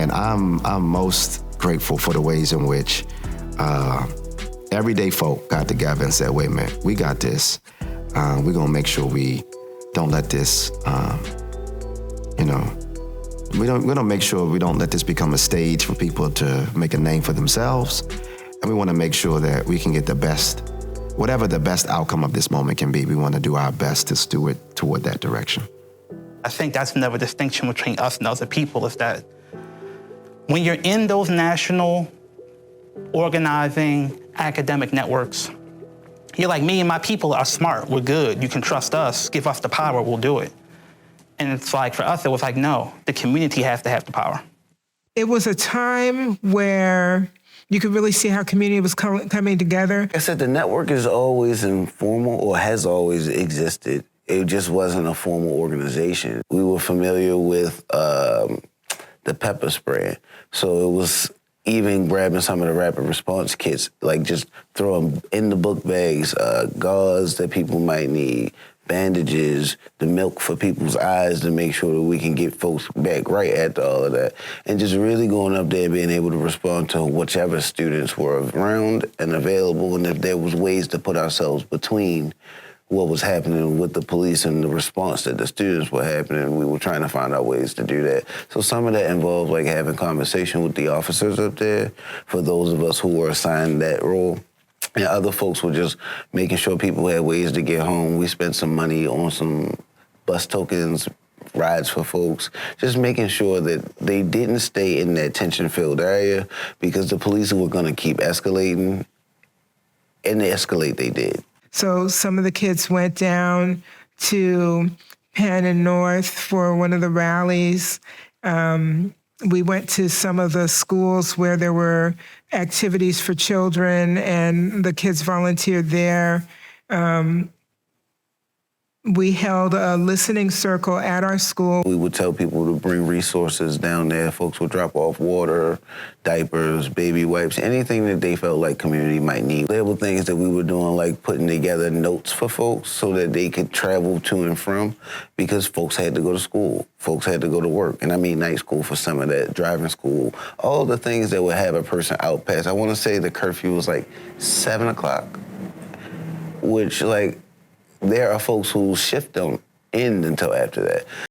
And I'm most grateful for the ways in which everyday folk got together and said, wait a minute, we got this. We're gonna make sure we don't let this, we're gonna make sure we don't let this become a stage for people to make a name for themselves. And we wanna make sure that we can get the best, whatever the best outcome of this moment can be, we wanna do our best to steward toward that direction. I think that's another distinction between us and other people is that when you're in those national organizing academic networks, you're like, me and my people are smart, we're good, you can trust us, give us the power, we'll do it. And it's like, for us, it was like, no, the community has to have the power. It was a time where you could really see how community was coming together. Like I said, the network is always informal or has always existed. It just wasn't a formal organization. We were familiar with the pepper spray. So it was even grabbing some of the rapid response kits, like just throw them in the book bags, gauze that people might need, bandages, the milk for people's eyes to make sure that we can get folks back right after all of that. And just really going up there and being able to respond to whichever students were around and available, and if there was ways to put ourselves between what was happening with the police and the response that the students were happening, we were trying to find out ways to do that. So some of that involved like having conversation with the officers up there for those of us who were assigned that role. And other folks were just making sure people had ways to get home. We spent some money on some bus tokens, rides for folks, just making sure that they didn't stay in that tension-filled area because the police were gonna keep escalating, and escalate they did. So some of the kids went down to Penn and North for one of the rallies. We went to some of the schools where there were activities for children, and the kids volunteered there. We held a listening circle at our school. We would tell people to bring resources down there. Folks would drop off water, diapers, baby wipes, anything that they felt like community might need. There were things that we were doing, like putting together notes for folks so that they could travel to and from, because folks had to go to school. Folks had to go to work. And I mean night school for some of that, driving school, all the things that would have a person out past. I want to say the curfew was like 7 o'clock, which like, there are folks whose shift don't end until after that.